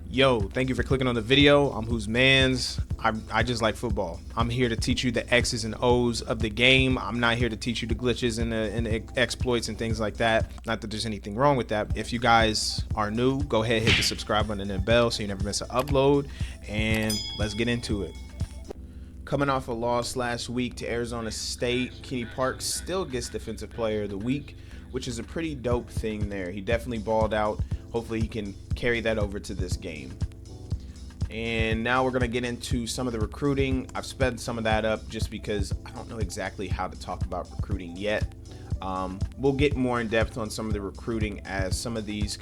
Yo, thank you for clicking on the video. I'm Who's Mans. I just like football. I'm here to teach you the X's and O's of the game. I'm not here to teach you the glitches and the exploits and things like that. Not that there's anything wrong with that. If you guys are new, go ahead, hit the subscribe button and the bell so you never miss an upload. And let's get into it. Coming off a loss last week to Arizona State, Kenny Parks still gets Defensive Player of the Week, which is a pretty dope thing there. He definitely balled out. Hopefully he can carry that over to this game. And now we're going to get into some of the recruiting. I've sped some of that up just because I don't know exactly how to talk about recruiting yet. We'll get more in depth on some of the recruiting as some of these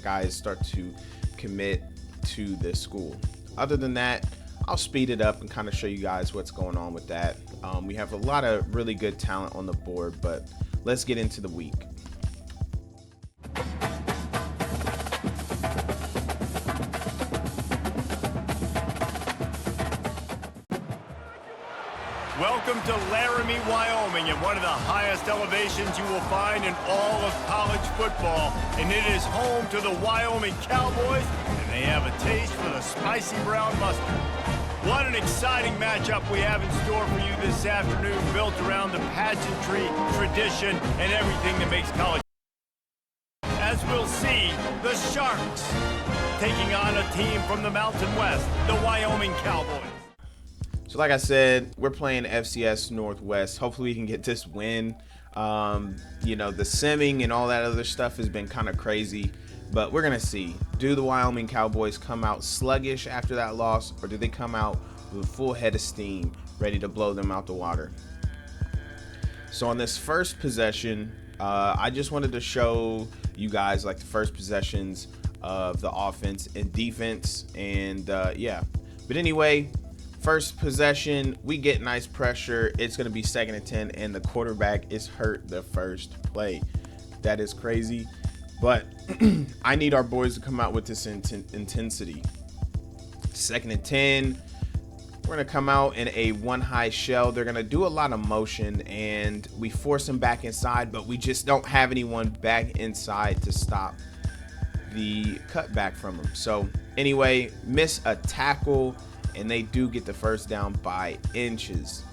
guys start to commit to this school. Other than that, I'll speed it up and kind of show you guys what's going on with that. We have a lot of really good talent on the board, but let's get into the week. Welcome to Laramie, Wyoming, at one of the highest elevations you will find in all of college football. And it is home to the Wyoming Cowboys, and they have a taste for the spicy brown mustard. What an exciting matchup we have in store for you this afternoon, built around the pageantry, tradition, and everything that makes college. As we'll see, the Sharks taking on a team from the Mountain West, the Wyoming Cowboys. So like I said, we're playing FCS Northwest. Hopefully we can get this win. You know, the simming and all that other stuff has been kind of crazy, but we're going to see. Do the Wyoming Cowboys come out sluggish after that loss, or do they come out with a full head of steam, ready to blow them out the water? So on this first possession, I just wanted to show you guys like the first possessions of the offense and defense, and yeah. But anyway, first possession, we get nice pressure. It's going to be 2nd and 10, and the quarterback is hurt the first play. That is crazy, but I need our boys to come out with this intensity. 2nd and 10, we're going to come out in a one high shell. They're going to do a lot of motion, and we force them back inside, but we just don't have anyone back inside to stop the cutback from them. So anyway, miss a tackle, and they do get the first down by inches.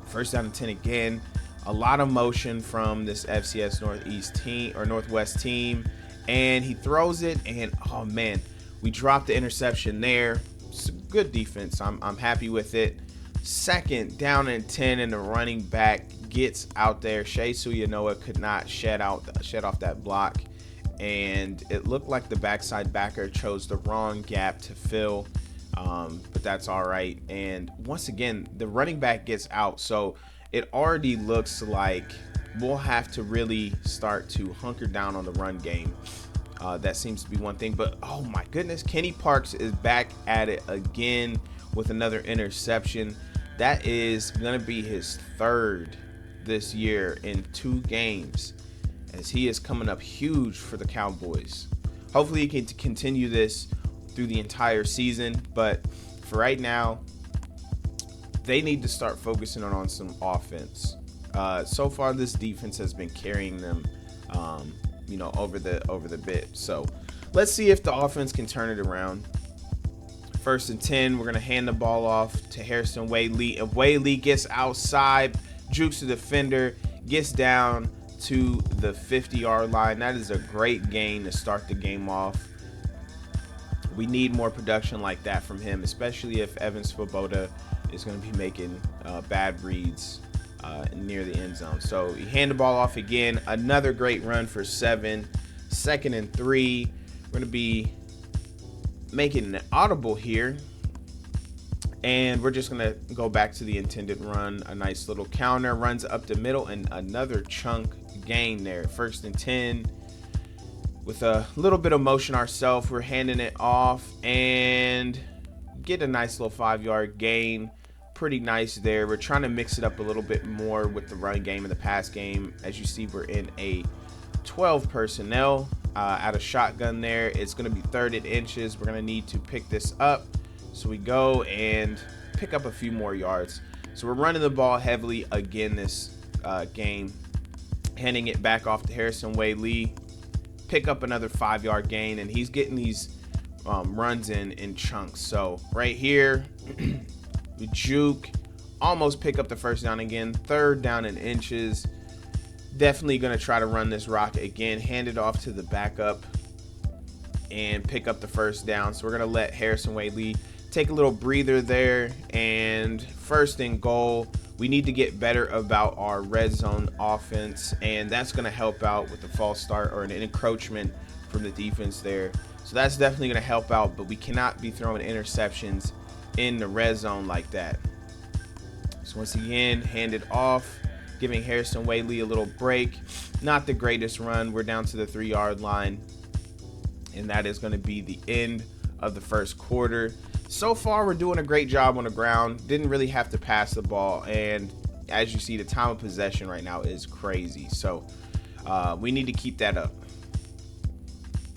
First down and 10 again. A lot of motion from this FCS Northeast team or Northwest team, and he throws it, and oh man, we dropped the interception there. It's a good defense. I'm happy with it. 2nd down and 10, and the running back gets out there. Shea Suyanoa could not shed off that block, and it looked like the backside backer chose the wrong gap to fill. But that's all right. And once again, the running back gets out, so it already looks like we'll have to really start to hunker down on the run game. That seems to be one thing, but oh my goodness, Kenny Parks is back at it again with another interception. That is going to be his 3rd this year in 2 games, as he is coming up huge for the Cowboys. Hopefully he can continue this through the entire season, but for right now, they need to start focusing on some offense. So far, this defense has been carrying them, you know, over the bit. So let's see if the offense can turn it around. 1st and 10, we're gonna hand the ball off to Harrison Whaley. If Whaley gets outside, jukes the defender, gets down to the 50-yard line. That is a great gain to start the game off. We need more production like that from him, especially if Evan Svoboda is going to be making bad reads near the end zone. So he hand the ball off again. Another great run for 7. 2nd and 3. We're going to be making an audible here, and we're just going to go back to the intended run. A nice little counter, runs up the middle, and another chunk gain there. 1st and 10. With a little bit of motion ourselves, we're handing it off and get a nice little 5-yard gain. Pretty nice there. We're trying to mix it up a little bit more with the run game and the pass game. As you see, we're in a 12 personnel out of shotgun there. It's going to be 3rd and inches. We're going to need to pick this up. So we go and pick up a few more yards. So we're running the ball heavily again this game. Handing it back off to Harrison Lee. Pick up another 5-yard gain, and he's getting these runs in chunks. So right here, we juke, almost pick up the first down again. 3rd down in inches. Definitely going to try to run this rock again. Hand it off to the backup and pick up the first down. So we're going to let Harrison Lee take a little breather there. And 1st and goal. We need to get better about our red zone offense, and that's going to help out with the false start or an encroachment from the defense there. So that's definitely going to help out, but we cannot be throwing interceptions in the red zone like that. So once again, hand it off, giving Harrison Lee a little break. Not the greatest run. We're down to the 3-yard line, and that is going to be the end of the first quarter. So far, we're doing a great job on the ground. Didn't really have to pass the ball. And as you see, the time of possession right now is crazy. So we need to keep that up.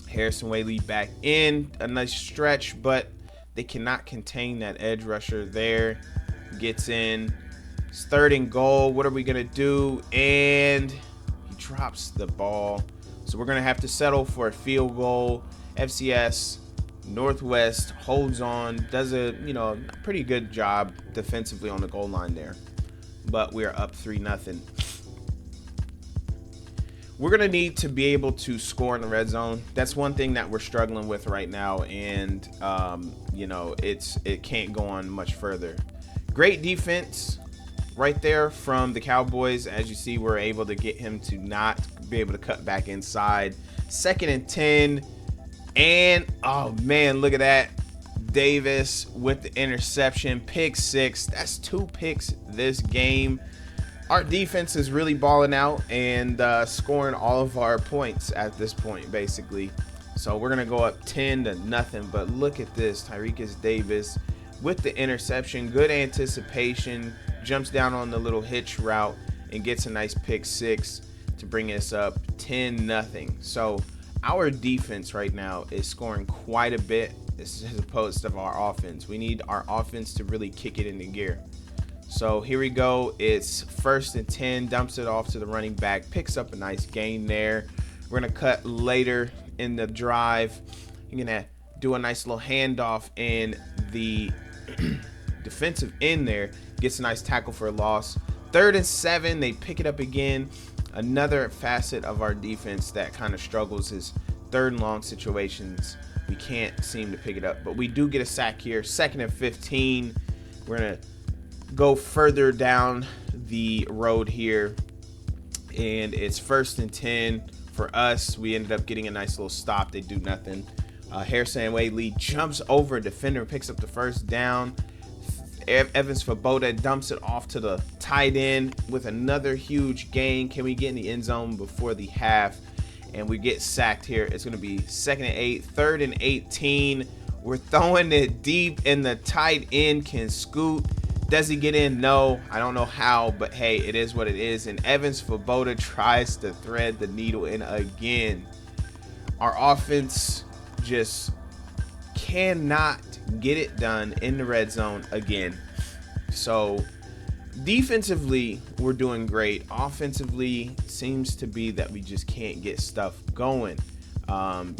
Harrison Lee back in. A nice stretch, but they cannot contain that edge rusher there. Gets in. It's 3rd and goal. What are we going to do? And he drops the ball. So we're going to have to settle for a field goal. FCS Northwest holds on, does a pretty good job defensively on the goal line there, but we are up 3-0. We're gonna need to be able to score in the red zone. That's one thing that we're struggling with right now, and it can't go on much further. Great defense right there from the Cowboys. As you see, we're able to get him to not be able to cut back inside. 2nd and 10. And, oh, man, look at that. Davis with the interception. Pick 6. That's 2 picks this game. Our defense is really balling out and scoring all of our points at this point, basically. So we're going to go up 10-0. But look at this. Tyreek Davis with the interception. Good anticipation. Jumps down on the little hitch route and gets a nice pick 6 to bring us up 10-0. So our defense right now is scoring quite a bit as opposed to our offense. We need our offense to really kick it into gear. So here we go. It's 1st and 10. Dumps it off to the running back. Picks up a nice gain there. We're going to cut later in the drive. You're going to do a nice little handoff, and the defensive end there gets a nice tackle for a loss. 3rd and 7. They pick it up again. Another facet of our defense that kind of struggles is 3rd and long situations. We can't seem to pick it up, but we do get a sack here. 2nd and 15. We're going to go further down the road here, and it's 1st and 10 for us. We ended up getting a nice little stop. They do nothing. Harrison Lee jumps over a defender, picks up the 1st down. Evans Svoboda dumps it off to the tight end with another huge gain. Can we get in the end zone before the half? And we get sacked here. It's going to be 2nd and 8, 3rd and 18. We're throwing it deep, and the tight end can scoot. Does he get in? No, I don't know how, but hey, it is what it is. And Evans Svoboda tries to thread the needle in again. Our offense just cannot get it done in the red zone again. So defensively, we're doing great. Offensively, seems to be that we just can't get stuff going.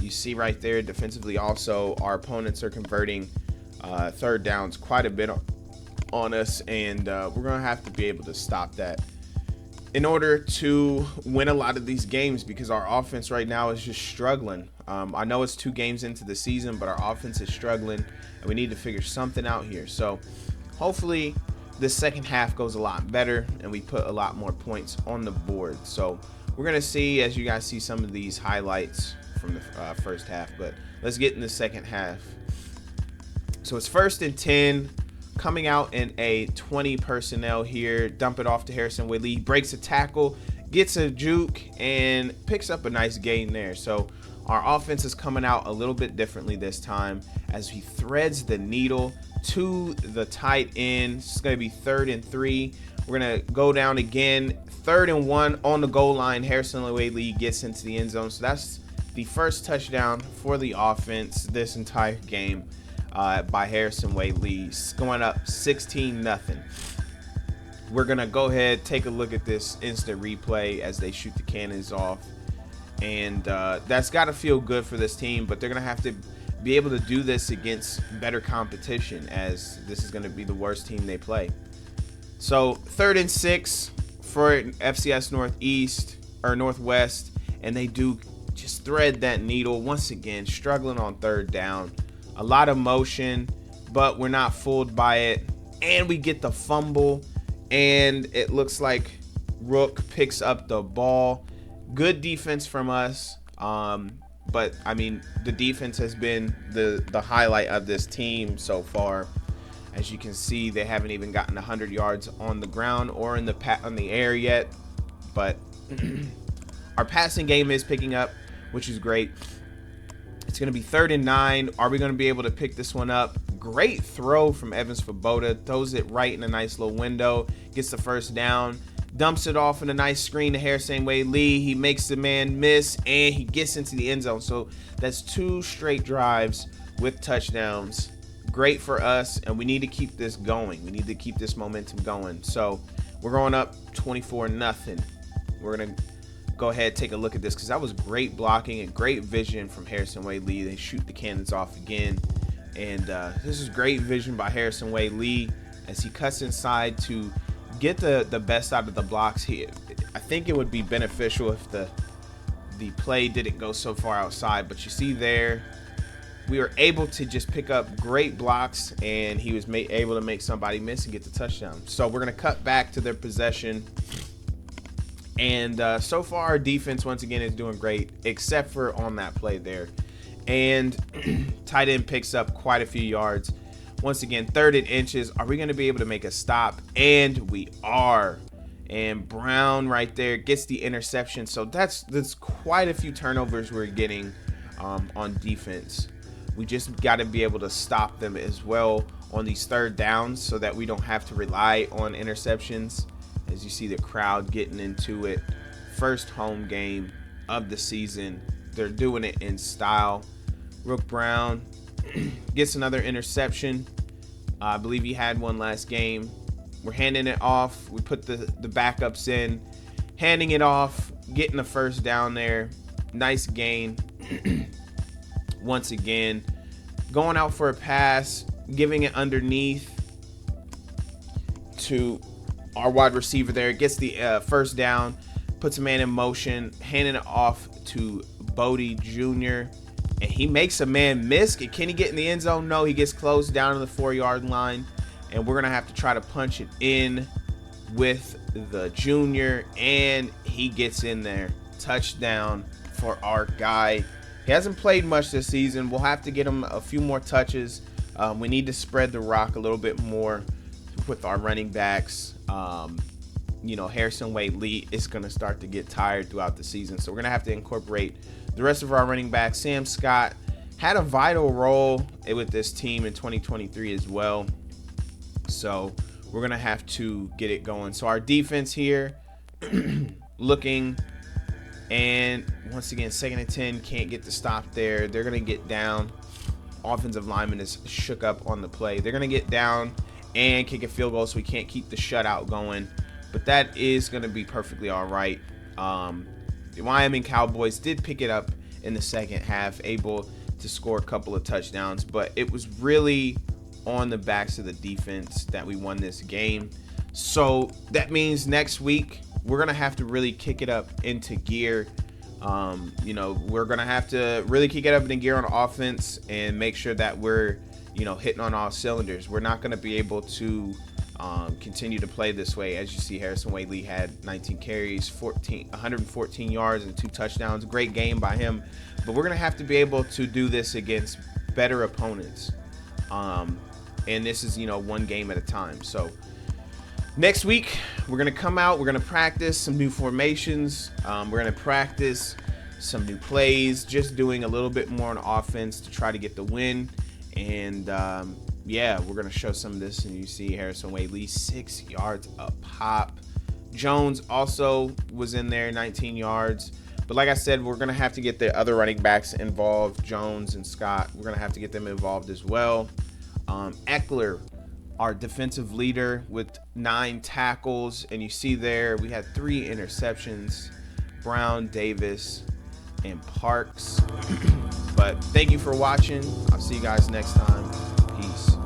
You see right there, defensively also, our opponents are converting 3rd downs quite a bit on us, and we're going to have to be able to stop that in order to win a lot of these games, because our offense right now is just struggling. I know it's 2 games into the season, but our offense is struggling, and we need to figure something out here. So hopefully the second half goes a lot better and we put a lot more points on the board. So we're going to see, as you guys see some of these highlights from the first half, but let's get in the second half. So it's 1st and 10, coming out in a 20 personnel here. Dump it off to Harrison Lee, breaks a tackle, gets a juke, and picks up a nice gain there. So our offense is coming out a little bit differently this time as he threads the needle to the tight end. It's going to be 3rd and 3. We're going to go down again. 3rd and 1 on the goal line. Harrison Lee gets into the end zone. So that's the first touchdown for the offense this entire game by Harrison Lee, going up 16-0. We're going to go ahead, take a look at this instant replay as they shoot the cannons off. And that's got to feel good for this team, but they're going to have to be able to do this against better competition, as this is going to be the worst team they play. So 3rd and 6 for FCS Northwest, and they do just thread that needle once again, struggling on 3rd down. A lot of motion, but we're not fooled by it, and we get the fumble, and it looks like Rook picks up the ball. Good defense from us, but I mean, the defense has been the highlight of this team so far. As you can see, they haven't even gotten 100 yards on the ground or in the air yet, but our passing game is picking up, which is great. It's going to be 3rd and 9. Are we going to be able to pick this one up? Great throw from Evans Svoboda. Throws it right in a nice little window. Gets the 1st down. Dumps it off in a nice screen to Harrison Wade Lee. He makes the man miss, and he gets into the end zone. So that's 2 straight drives with touchdowns. Great for us, and we need to keep this going. We need to keep this momentum going. So we're going up 24-0. We're going to go ahead and take a look at this, because that was great blocking and great vision from Harrison Wade Lee. They shoot the cannons off again, and this is great vision by Harrison Wade Lee as he cuts inside to get the best out of the blocks here. I think it would be beneficial if the play didn't go so far outside, but you see there, we were able to just pick up great blocks, and he was able to make somebody miss and get the touchdown. So we're going to cut back to their possession. And so far, our defense, once again, is doing great, except for on that play there. And tight end picks up quite a few yards. Once again, 3rd and inches. Are we going to be able to make a stop? And we are. And Brown right there gets the interception. So that's quite a few turnovers we're getting on defense. We just got to be able to stop them as well on these 3rd downs so that we don't have to rely on interceptions. As you see the crowd getting into it. First home game of the season. They're doing it in style. Rook Brown gets another interception. I believe he had one last game. We're handing it off. We put the backups in. Handing it off. Getting the 1st down there. Nice gain. Once again. Going out for a pass. Giving it underneath to our wide receiver there. Gets the 1st down. Puts a man in motion. Handing it off to Bodie Jr. And he makes a man miss. Can he get in the end zone? No, he gets close down to the 4-yard line. And we're going to have to try to punch it in with the junior. And he gets in there. Touchdown for our guy. He hasn't played much this season. We'll have to get him a few more touches. We need to spread the rock a little bit more with our running backs. Harrison Wade Lee is going to start to get tired throughout the season. So we're going to have to incorporate the rest of our running backs. Sam Scott had a vital role with this team in 2023 as well. So we're going to have to get it going. So our defense here looking, and once again, 2nd and 10, can't get the stop there. They're going to get down. Offensive lineman is shook up on the play. They're going to get down and kick a field goal, so we can't keep the shutout going. But that is going to be perfectly all right. The Wyoming Cowboys did pick it up in the 2nd half, able to score a couple of touchdowns, but it was really on the backs of the defense that we won this game. So that means next week we're going to have to really kick it up into gear. We're going to have to really kick it up into gear on offense and make sure that we're, hitting on all cylinders. We're not going to be able to continue to play this way. As you see, Harrison Wade Lee had 19 carries, 114 yards, and 2 touchdowns. Great game by him. But we're going to have to be able to do this against better opponents. And this is, one game at a time. So next week, we're going to come out. We're going to practice some new formations. We're going to practice some new plays, just doing a little bit more on offense to try to get the win. And we're going to show some of this. And you see Harrison Wade Lee, 6 yards a pop. Jones also was in there, 19 yards. But like I said, we're going to have to get the other running backs involved, Jones and Scott. We're going to have to get them involved as well. Eckler our defensive leader with 9 tackles. And you see there, we had 3 interceptions, Brown, Davis, and Parks. But thank you for watching. I'll see you guys next time. Peace.